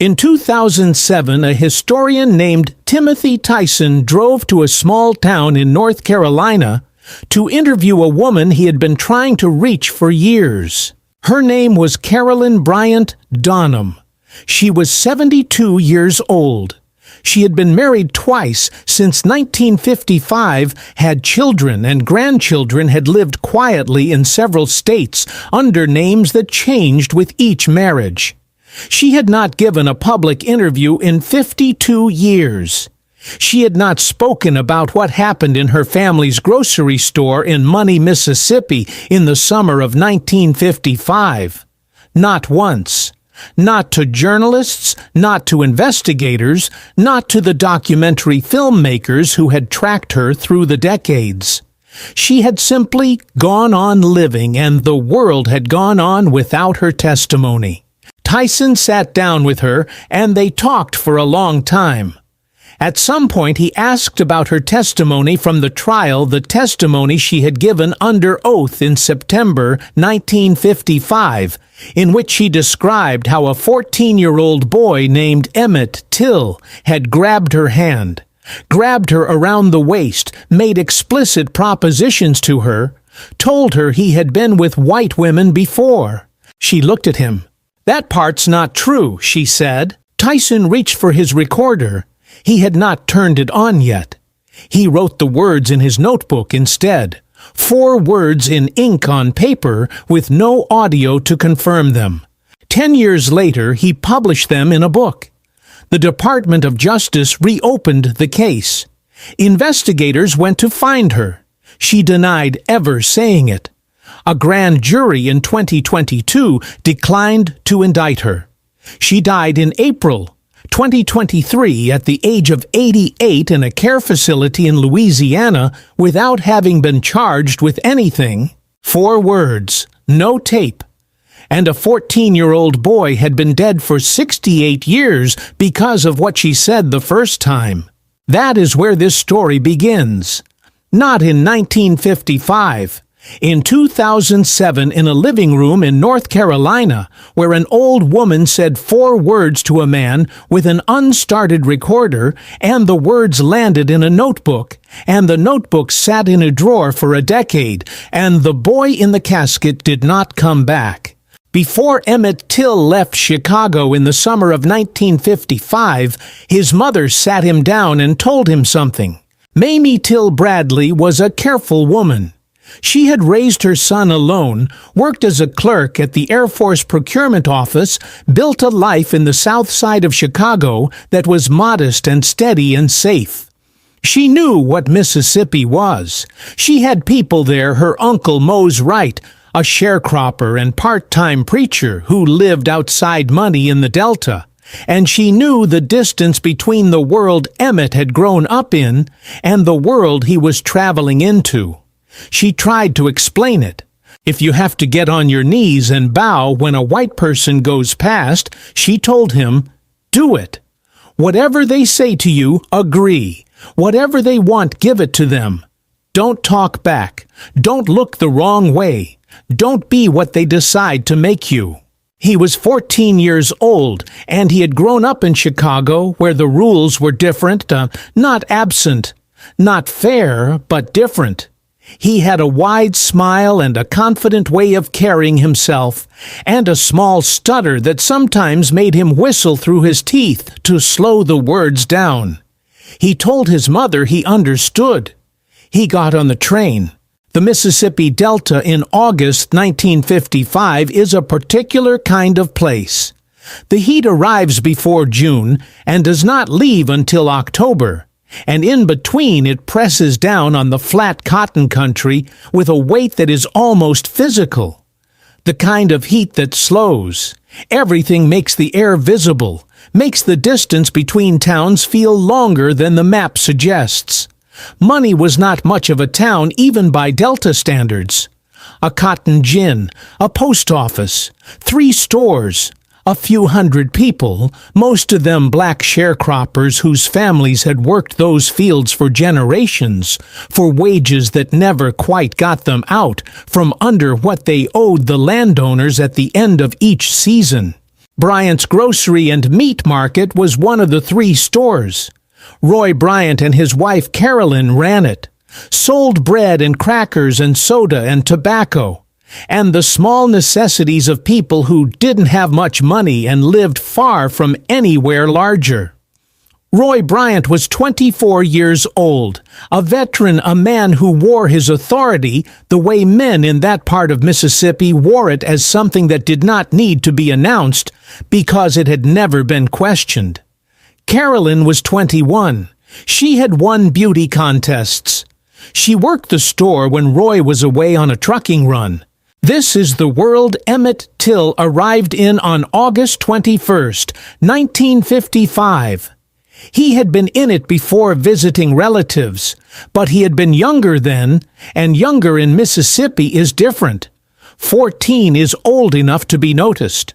In 2007, a historian named Timothy Tyson drove to a small town in North Carolina to interview a woman he had been trying to reach for years. Her name was Carolyn Bryant Donham. She was 72 years old. She had been married twice since 1955, had children and grandchildren, had lived quietly in several states under names that changed with each marriage. She had not given a public interview in 52 years. She had not spoken about what happened in her family's grocery store in Money, Mississippi in the summer of 1955. Not once. Not to journalists, not to investigators, not to the documentary filmmakers who had tracked her through the decades. She had simply gone on living, and the world had gone on without her testimony. Tyson sat down with her, and they talked for a long time. At some point, he asked about her testimony from the trial, the testimony she had given under oath in September 1955, in which she described how a 14-year-old boy named Emmett Till had grabbed her hand, grabbed her around the waist, made explicit propositions to her, told her he had been with white women before. She looked at him. "That part's not true," she said. Tyson reached for his recorder. He had not turned it on yet. He wrote the words in his notebook instead. 4 words in ink on paper with no audio to confirm them. 10 years later, he published them in a book. The Department of Justice reopened the case. Investigators went to find her. She denied ever saying it. A grand jury in 2022 declined to indict her. She died in April 2023 at the age of 88 in a care facility in Louisiana without having been charged with anything. 4 words, no tape. And a 14-year-old boy had been dead for 68 years because of what she said the first time. That is where this story begins. Not in 1955. In 2007, in a living room in North Carolina, where an old woman said 4 words to a man with an unstarted recorder, and the words landed in a notebook, and the notebook sat in a drawer for a decade, and the boy in the casket did not come back. Before Emmett Till left Chicago in the summer of 1955, his mother sat him down and told him something. Mamie Till Bradley was a careful woman. She had raised her son alone, worked as a clerk at the Air Force Procurement Office, built a life in the south side of Chicago that was modest and steady and safe. She knew what Mississippi was. She had people there, her uncle Mose Wright, a sharecropper and part-time preacher who lived outside Money in the Delta. And she knew the distance between the world Emmett had grown up in and the world he was traveling into. She tried to explain it. If you have to get on your knees and bow when a white person goes past, she told him, do it. Whatever they say to you, agree. Whatever they want, give it to them. Don't talk back. Don't look the wrong way. Don't be what they decide to make you. He was 14 years old, and he had grown up in Chicago where the rules were different, not absent, not fair, but different. He had a wide smile and a confident way of carrying himself, and a small stutter that sometimes made him whistle through his teeth to slow the words down. He told his mother he understood. He got on the train. The Mississippi Delta in August 1955 is a particular kind of place. The heat arrives before June and does not leave until October. And in between it presses down on the flat cotton country with a weight that is almost physical. The kind of heat that slows. Everything makes the air visible, makes the distance between towns feel longer than the map suggests. Money was not much of a town even by Delta standards. A cotton gin, a post office, 3 stores, a few hundred people, most of them black sharecroppers whose families had worked those fields for generations, for wages that never quite got them out from under what they owed the landowners at the end of each season. Bryant's Grocery and Meat Market was one of the 3 stores. Roy Bryant and his wife Carolyn ran it, sold bread and crackers and soda and tobacco, and the small necessities of people who didn't have much money and lived far from anywhere larger. Roy Bryant was 24 years old, a veteran, a man who wore his authority the way men in that part of Mississippi wore it, as something that did not need to be announced because it had never been questioned. Carolyn was 21. She had won beauty contests. She worked the store when Roy was away on a trucking run. This is the world Emmett Till arrived in on August 21st, 1955. He had been in it before visiting relatives, but he had been younger then, and younger in Mississippi is different. 14 is old enough to be noticed,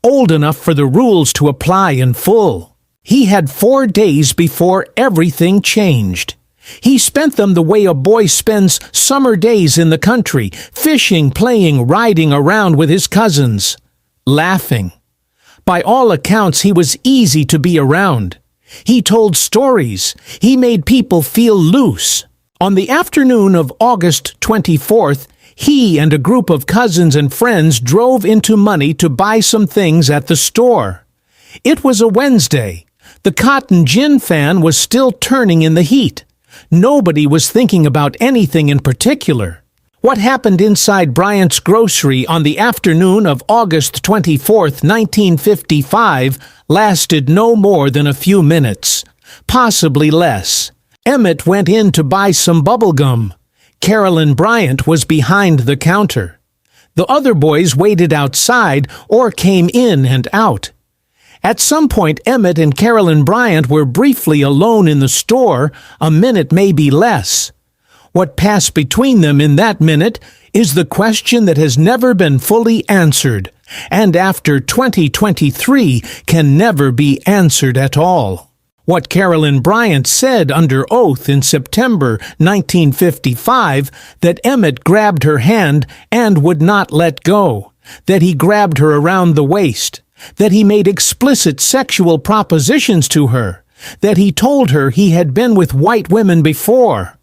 old enough for the rules to apply in full. He had 4 days before everything changed. He spent them the way a boy spends summer days in the country, fishing, playing, riding around with his cousins, laughing. By all accounts, he was easy to be around. He told stories. He made people feel loose. On the afternoon of August 24th, he and a group of cousins and friends drove into Money to buy some things at the store. It was a Wednesday. The cotton gin fan was still turning in the heat. Nobody was thinking about anything in particular. What happened inside Bryant's Grocery on the afternoon of August 24th, 1955, lasted no more than a few minutes, possibly less. Emmett went in to buy some bubble gum. Carolyn Bryant was behind the counter. The other boys waited outside or came in and out. At some point, Emmett and Carolyn Bryant were briefly alone in the store, a minute, maybe less. What passed between them in that minute is the question that has never been fully answered, and after 2023 can never be answered at all. What Carolyn Bryant said under oath in September 1955, that Emmett grabbed her hand and would not let go, that he grabbed her around the waist, that he made explicit sexual propositions to her, that he told her he had been with white women before.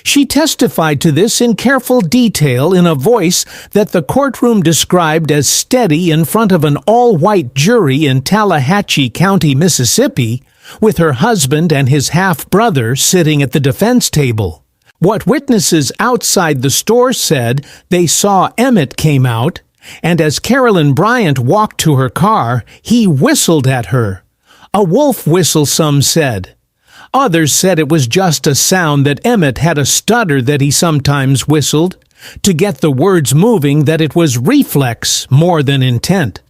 She testified to this in careful detail in a voice that the courtroom described as steady in front of an all-white jury in Tallahatchie County, Mississippi, with her husband and his half-brother sitting at the defense table. What witnesses outside the store said, they saw Emmett came out, and as Carolyn Bryant walked to her car, he whistled at her. A wolf whistle, some said. Others said it was just a sound, that Emmett had a stutter that he sometimes whistled, to get the words moving, that it was reflex more than intent.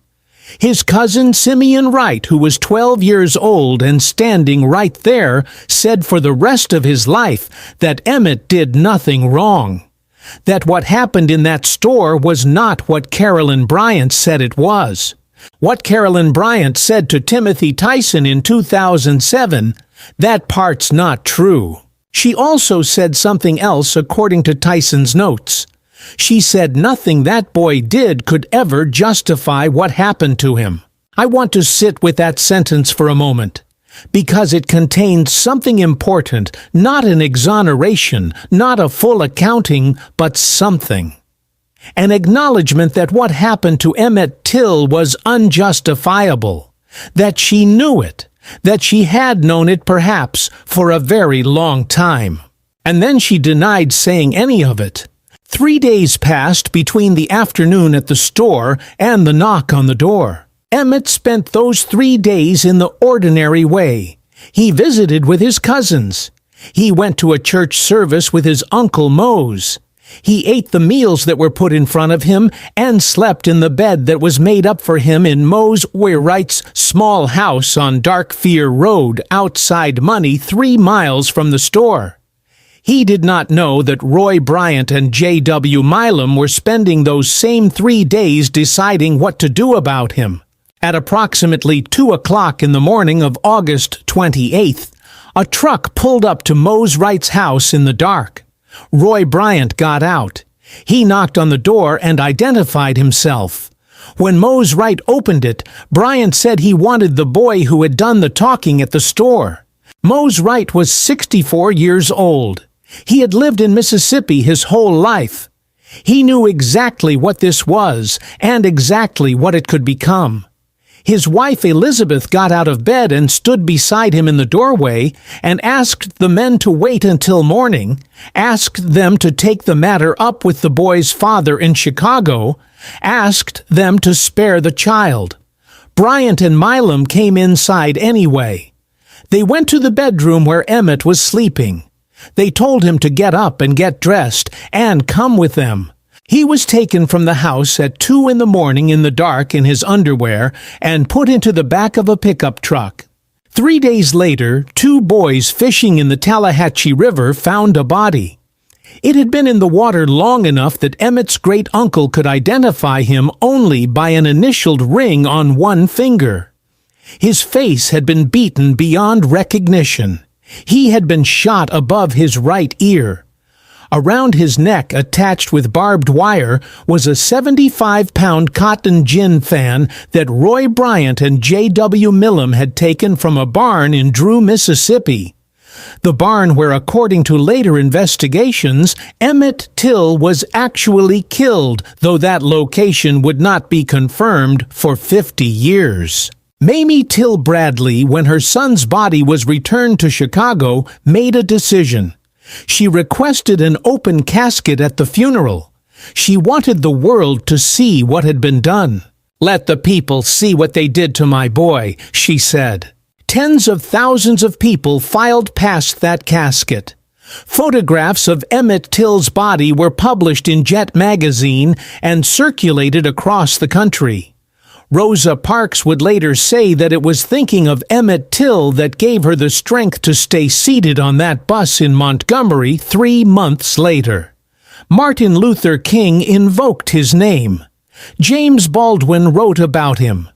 His cousin Simeon Wright, who was 12 years old and standing right there, said for the rest of his life that Emmett did nothing wrong. That what happened in that store was not what Carolyn Bryant said it was. What Carolyn Bryant said to Timothy Tyson in 2007, that part's not true. She also said something else according to Tyson's notes. She said nothing that boy did could ever justify what happened to him. I want to sit with that sentence for a moment, because it contains something important, not an exoneration, not a full accounting, but something. An acknowledgement that what happened to Emmett Till was unjustifiable, that she knew it, that she had known it perhaps for a very long time. And then she denied saying any of it. 3 days passed between the afternoon at the store and the knock on the door. Emmett spent those 3 days in the ordinary way. He visited with his cousins. He went to a church service with his Uncle Mose. He ate the meals that were put in front of him and slept in the bed that was made up for him in Mose Wright's small house on Darkfear Road outside Money, 3 miles from the store. He did not know that Roy Bryant and J.W. Milam were spending those same 3 days deciding what to do about him. At approximately 2 o'clock in the morning of August 28th, a truck pulled up to Mose Wright's house in the dark. Roy Bryant got out. He knocked on the door and identified himself. When Mose Wright opened it, Bryant said he wanted the boy who had done the talking at the store. Mose Wright was 64 years old. He had lived in Mississippi his whole life. He knew exactly what this was and exactly what it could become. His wife Elizabeth got out of bed and stood beside him in the doorway and asked the men to wait until morning, asked them to take the matter up with the boy's father in Chicago, asked them to spare the child. Bryant and Milam came inside anyway. They went to the bedroom where Emmett was sleeping. They told him to get up and get dressed and come with them. He was taken from the house at 2 a.m. in the dark in his underwear and put into the back of a pickup truck. 3 days later, 2 boys fishing in the Tallahatchie River found a body. It had been in the water long enough that Emmett's great-uncle could identify him only by an initialed ring on one finger. His face had been beaten beyond recognition. He had been shot above his right ear. Around his neck, attached with barbed wire, was a 75-pound cotton gin fan that Roy Bryant and J.W. Milam had taken from a barn in Drew, Mississippi. The barn where, according to later investigations, Emmett Till was actually killed, though that location would not be confirmed for 50 years. Mamie Till Bradley, when her son's body was returned to Chicago, made a decision. She requested an open casket at the funeral. She wanted the world to see what had been done. "Let the people see what they did to my boy," she said. Tens of thousands of people filed past that casket. Photographs of Emmett Till's body were published in Jet magazine and circulated across the country. Rosa Parks would later say that it was thinking of Emmett Till that gave her the strength to stay seated on that bus in Montgomery 3 months later. Martin Luther King invoked his name. James Baldwin wrote about him.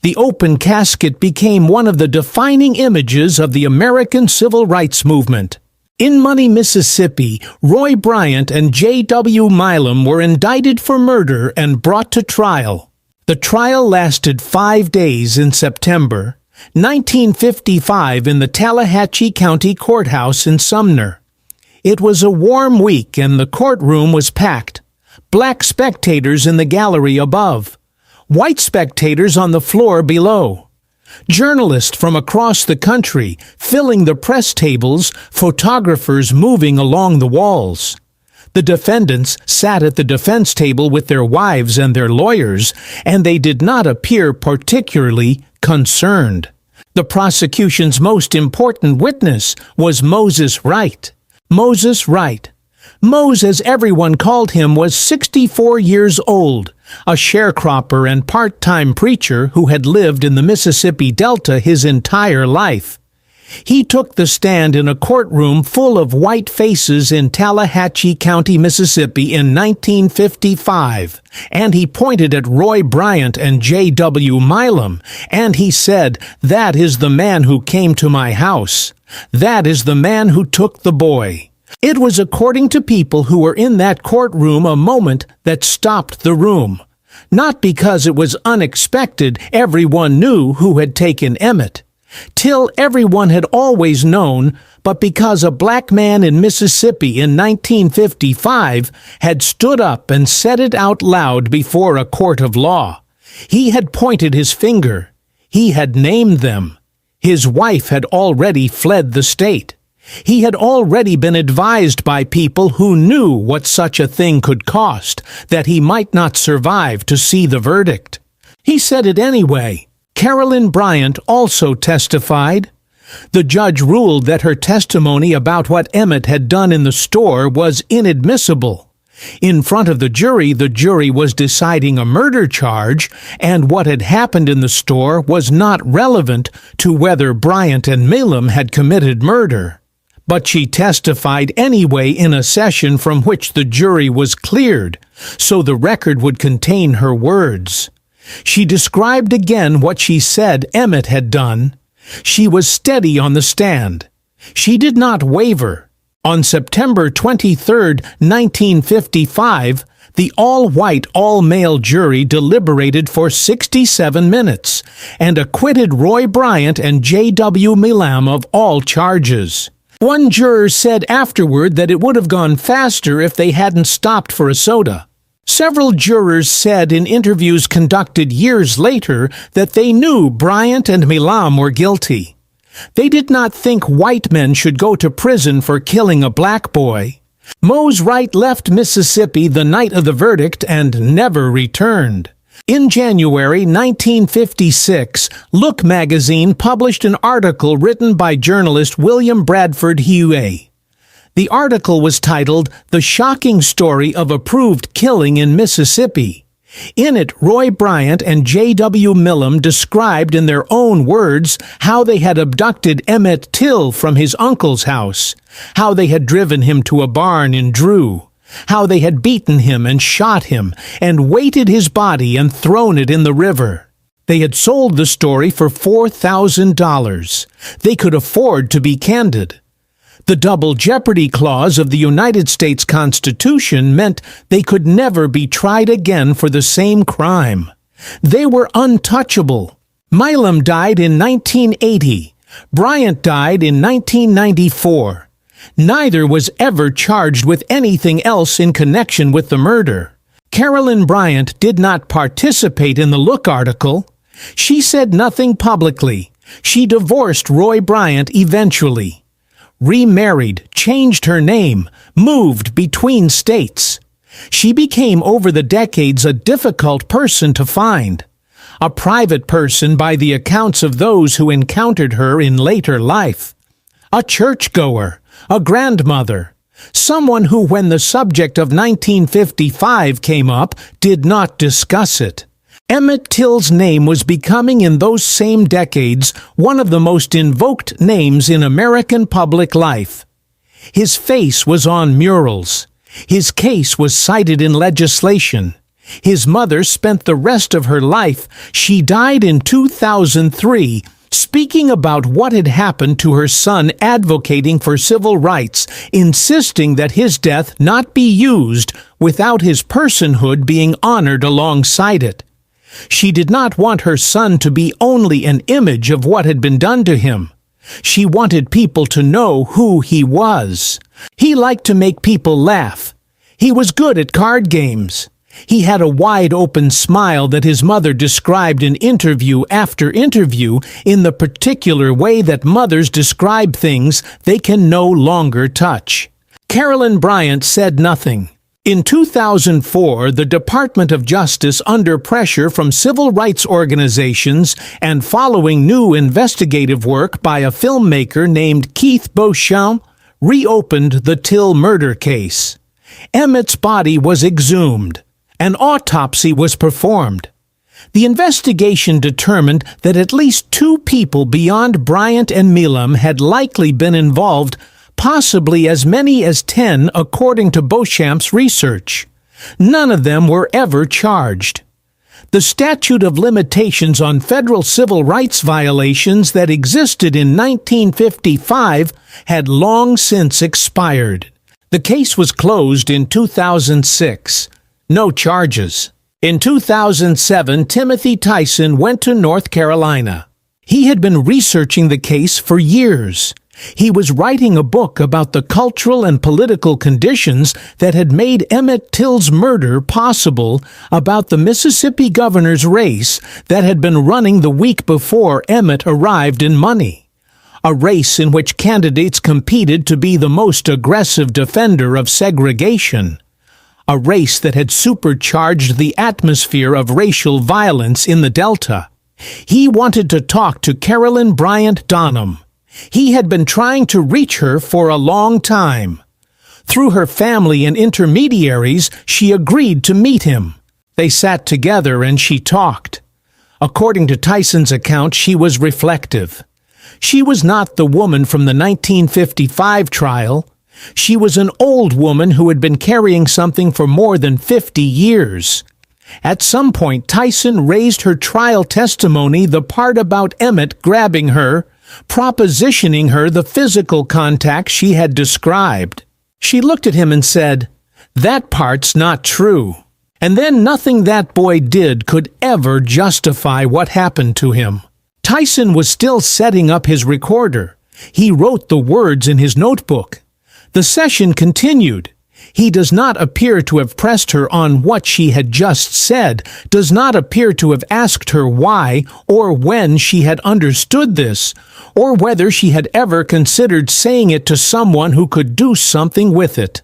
The open casket became one of the defining images of the American Civil Rights Movement. In Money, Mississippi, Roy Bryant and J.W. Milam were indicted for murder and brought to trial. The trial lasted 5 days in September 1955 in the Tallahatchie County Courthouse in Sumner. It was a warm week and the courtroom was packed. Black spectators in the gallery above, white spectators on the floor below. Journalists from across the country filling the press tables, photographers moving along the walls. The defendants sat at the defense table with their wives and their lawyers, and they did not appear particularly concerned. The prosecution's most important witness was Moses Wright. Moses Wright. Mose, as everyone called him, was 64 years old, a sharecropper and part-time preacher who had lived in the Mississippi Delta his entire life. He took the stand in a courtroom full of white faces in Tallahatchie County, Mississippi in 1955, and he pointed at Roy Bryant and J.W. Milam, and he said, "That is the man who came to my house. That is the man who took the boy." It was, according to people who were in that courtroom, a moment that stopped the room. Not because it was unexpected, everyone knew who had taken Emmett. Till everyone had always known, but because a black man in Mississippi in 1955 had stood up and said it out loud before a court of law. He had pointed his finger. He had named them. His wife had already fled the state. He had already been advised by people who knew what such a thing could cost, that he might not survive to see the verdict. He said it anyway. Carolyn Bryant also testified. The judge ruled that her testimony about what Emmett had done in the store was inadmissible. In front of the jury was deciding a murder charge, and what had happened in the store was not relevant to whether Bryant and Milam had committed murder. But she testified anyway in a session from which the jury was cleared, so the record would contain her words. She described again what she said Emmett had done. She was steady on the stand. She did not waver. On September 23, 1955, The all-white, all-male jury deliberated for 67 minutes and acquitted Roy Bryant and J.W. Milam of all charges. One juror said afterward that it would have gone faster if they hadn't stopped for a soda. Several jurors said in interviews conducted years later that they knew Bryant and Milam were guilty. They did not think white men should go to prison for killing a black boy. Mose Wright left Mississippi the night of the verdict and never returned. In January 1956, Look magazine published an article written by journalist William Bradford Huey. The article was titled "The Shocking Story of a Proved Killing in Mississippi." In it, Roy Bryant and J.W. Milam described in their own words how they had abducted Emmett Till from his uncle's house, how they had driven him to a barn in Drew, how they had beaten him and shot him and weighted his body and thrown it in the river. They had sold the story for $4,000. They could afford to be candid. The double jeopardy clause of the United States Constitution meant they could never be tried again for the same crime. They were untouchable. Milam died in 1980. Bryant died in 1994. Neither was ever charged with anything else in connection with the murder. Carolyn Bryant did not participate in the Look article. She said nothing publicly. She divorced Roy Bryant eventually. Remarried, changed her name, moved between states. She became over the decades a difficult person to find. A private person by the accounts of those who encountered her in later life. A churchgoer, a grandmother, someone who, when the subject of 1955 came up, did not discuss it. Emmett Till's name was becoming in those same decades one of the most invoked names in American public life. His face was on murals. His case was cited in legislation. His mother spent the rest of her life, she died in 2003, speaking about what had happened to her son, advocating for civil rights, insisting that his death not be used without his personhood being honored alongside it. She did not want her son to be only an image of what had been done to him. She wanted people to know who he was. He liked to make people laugh. He was good at card games. He had a wide-open smile that his mother described in interview after interview in the particular way that mothers describe things they can no longer touch. Carolyn Bryant said nothing. In 2004, the Department of Justice, under pressure from civil rights organizations and following new investigative work by a filmmaker named Keith Beauchamp, reopened the Till murder case. Emmett's body was exhumed. An autopsy was performed. The investigation determined that at least 2 people beyond Bryant and Milam had likely been involved, possibly as many as 10 according to Beauchamp's research. None of them were ever charged. The statute of limitations on federal civil rights violations that existed in 1955 had long since expired. The case was closed in 2006. No charges. In 2007, Timothy Tyson went to North Carolina. He had been researching the case for years. He was writing a book about the cultural and political conditions that had made Emmett Till's murder possible, about the Mississippi governor's race that had been running the week before Emmett arrived in Money. A race in which candidates competed to be the most aggressive defender of segregation. A race that had supercharged the atmosphere of racial violence in the Delta. He wanted to talk to Carolyn Bryant Donham. He had been trying to reach her for a long time. Through her family and intermediaries, she agreed to meet him. They sat together and she talked. According to Tyson's account, she was reflective. She was not the woman from the 1955 trial. She was an old woman who had been carrying something for more than 50 years. At some point, Tyson raised her trial testimony, the part about Emmett grabbing her, propositioning her the physical contact she had described. She looked at him and said, "That part's not true." And then nothing that boy did could ever justify what happened to him. Tyson was still setting up his recorder. He wrote the words in his notebook. The session continued. He does not appear to have pressed her on what she had just said, does not appear to have asked her why or when she had understood this, or whether she had ever considered saying it to someone who could do something with it.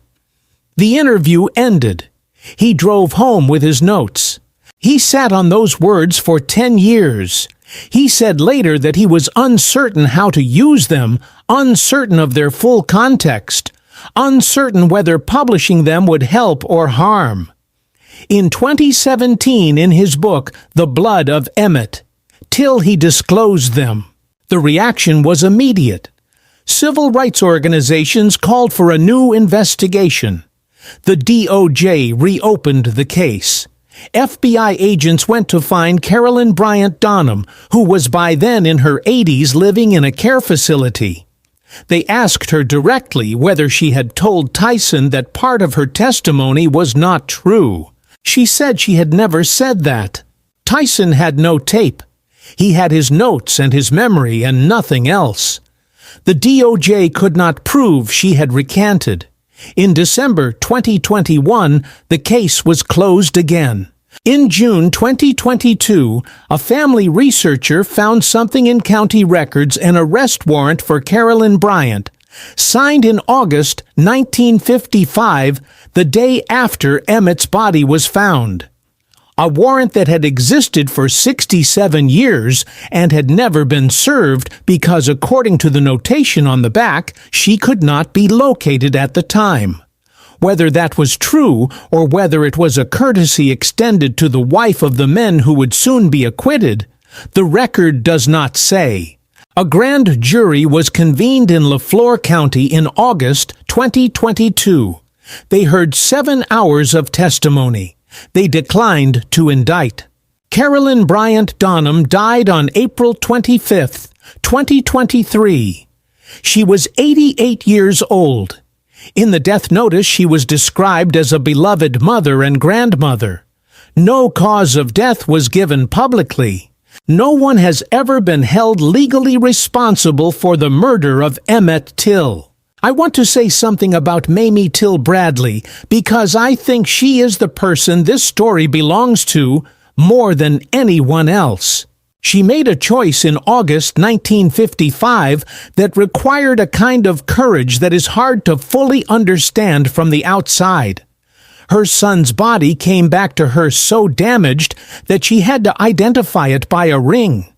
The interview ended. He drove home with his notes. He sat on those words for 10 years. He said later that he was uncertain how to use them, uncertain of their full context, uncertain whether publishing them would help or harm. In 2017, in his book, The Blood of Emmett, till he disclosed them, the reaction was immediate. Civil rights organizations called for a new investigation. The DOJ reopened the case. FBI agents went to find Carolyn Bryant Donham, who was by then in her 80s living in a care facility. They asked her directly whether she had told Tyson that part of her testimony was not true. She said she had never said that. Tyson had no tape. He had his notes and his memory and nothing else. The DOJ could not prove she had recanted. In December 2021, the case was closed again. In June 2022, a family researcher found something in county records, an arrest warrant for Carolyn Bryant, signed in August 1955, the day after Emmett's body was found. A warrant that had existed for 67 years and had never been served because, according to the notation on the back, she could not be located at the time. Whether that was true or whether it was a courtesy extended to the wife of the men who would soon be acquitted, the record does not say. A grand jury was convened in Leflore County in August 2022. They heard 7 hours of testimony. They declined to indict. Carolyn Bryant Donham died on April 25, 2023. She was 88 years old. In the death notice, she was described as a beloved mother and grandmother. No cause of death was given publicly. No one has ever been held legally responsible for the murder of Emmett Till. I want to say something about Mamie Till Bradley because I think she is the person this story belongs to more than anyone else. She made a choice in August 1955 that required a kind of courage that is hard to fully understand from the outside. Her son's body came back to her so damaged that she had to identify it by a ring.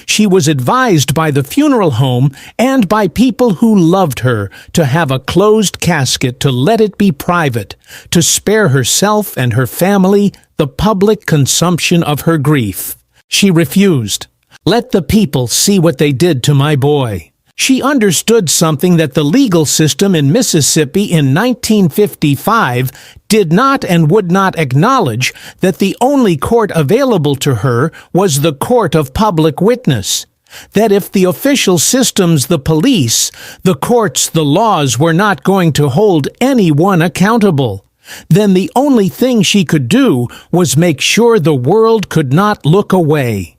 She was advised by the funeral home and by people who loved her to have a closed casket, to let it be private, to spare herself and her family the public consumption of her grief. She refused. Let the people see what they did to my boy. She understood something that the legal system in Mississippi in 1955 did not and would not acknowledge, that the only court available to her was the court of public witness. That if the official systems, the police, the courts, the laws were not going to hold anyone accountable, then the only thing she could do was make sure the world could not look away.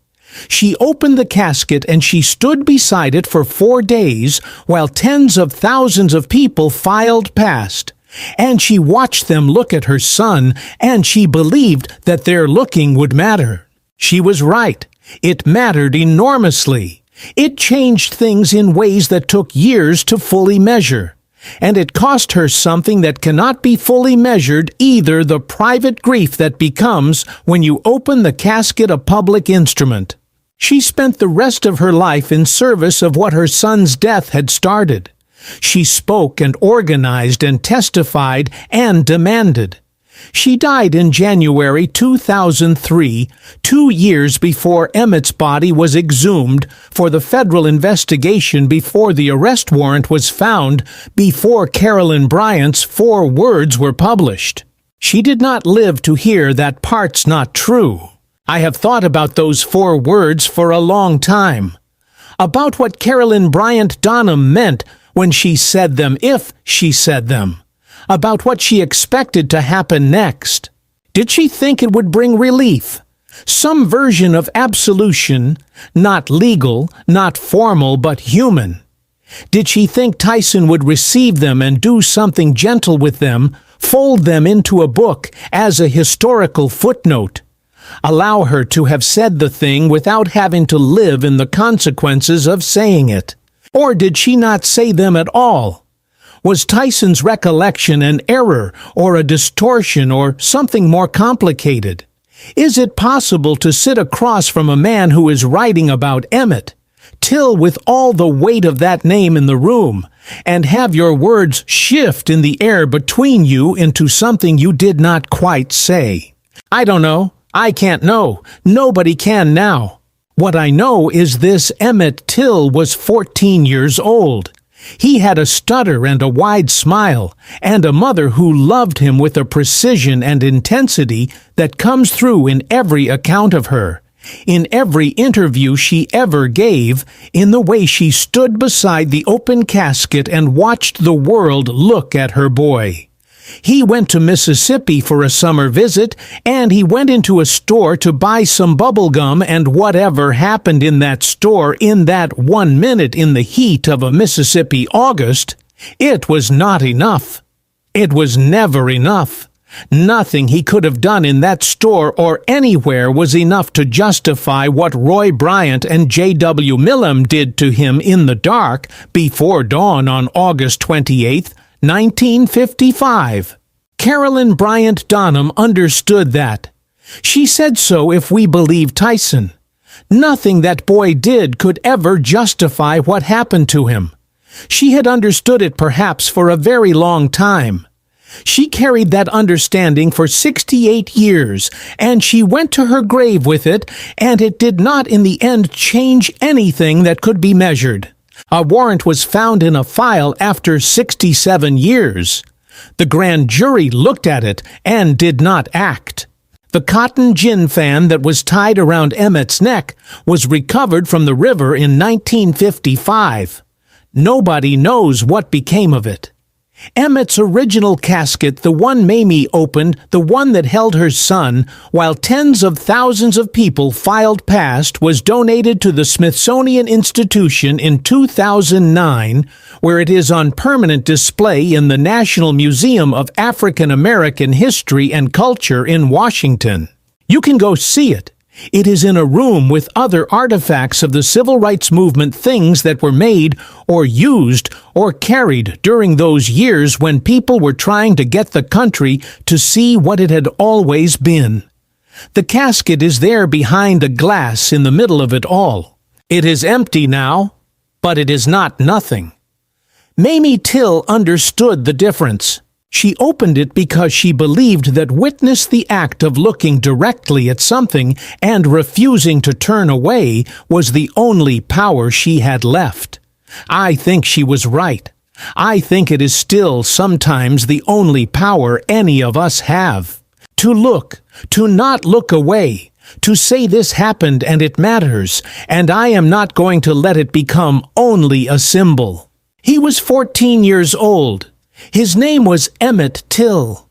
She opened the casket and she stood beside it for 4 days while tens of thousands of people filed past. And she watched them look at her son, and she believed that their looking would matter. She was right. It mattered enormously. It changed things in ways that took years to fully measure. And it cost her something that cannot be fully measured either, the private grief that becomes when you open the casket a public instrument. She spent the rest of her life in service of what her son's death had started. She spoke and organized and testified and demanded. She died in January 2003, 2 years before Emmett's body was exhumed for the federal investigation, before the arrest warrant was found, before Carolyn Bryant's 4 words were published. She did not live to hear that part's not true. I have thought about those 4 words for a long time. About what Carolyn Bryant Donham meant when she said them, if she said them. About what she expected to happen next. Did she think it would bring relief? Some version of absolution, not legal, not formal, but human. Did she think Tyson would receive them and do something gentle with them, fold them into a book as a historical footnote? Allow her to have said the thing without having to live in the consequences of saying it? Or did she not say them at all? Was Tyson's recollection an error or a distortion or something more complicated? Is it possible to sit across from a man who is writing about Emmett Till with all the weight of that name in the room, and have your words shift in the air between you into something you did not quite say? I don't know. I can't know. Nobody can now. What I know is this: Emmett Till was 14 years old. He had a stutter and a wide smile, and a mother who loved him with a precision and intensity that comes through in every account of her, in every interview she ever gave, in the way she stood beside the open casket and watched the world look at her boy. He went to Mississippi for a summer visit, and he went into a store to buy some bubble gum, and whatever happened in that store in that 1 minute in the heat of a Mississippi August, it was not enough. It was never enough. Nothing he could have done in that store or anywhere was enough to justify what Roy Bryant and J.W. Milam did to him in the dark before dawn on August 28th, 1955. Carolyn Bryant Donham understood that. She said so, if we believe Tyson. Nothing that boy did could ever justify what happened to him. She had understood it perhaps for a very long time. She carried that understanding for 68 years, and she went to her grave with it, and it did not in the end change anything that could be measured. A warrant was found in a file after 67 years. The grand jury looked at it and did not act. The cotton gin fan that was tied around Emmett's neck was recovered from the river in 1955. Nobody knows what became of it. Emmett's original casket, the one Mamie opened, the one that held her son, while tens of thousands of people filed past, was donated to the Smithsonian Institution in 2009, where it is on permanent display in the National Museum of African American History and Culture in Washington. You can go see it. It is in a room with other artifacts of the civil rights movement, things that were made or used or carried during those years when people were trying to get the country to see what it had always been. The casket is there behind a glass in the middle of it all. It is empty now, but it is not nothing. Mamie Till understood the difference. She opened it because she believed that witness the act of looking directly at something and refusing to turn away was the only power she had left. I think she was right. I think it is still sometimes the only power any of us have. To look, to not look away, to say this happened and it matters, and I am not going to let it become only a symbol. He was 14 years old. His name was Emmett Till.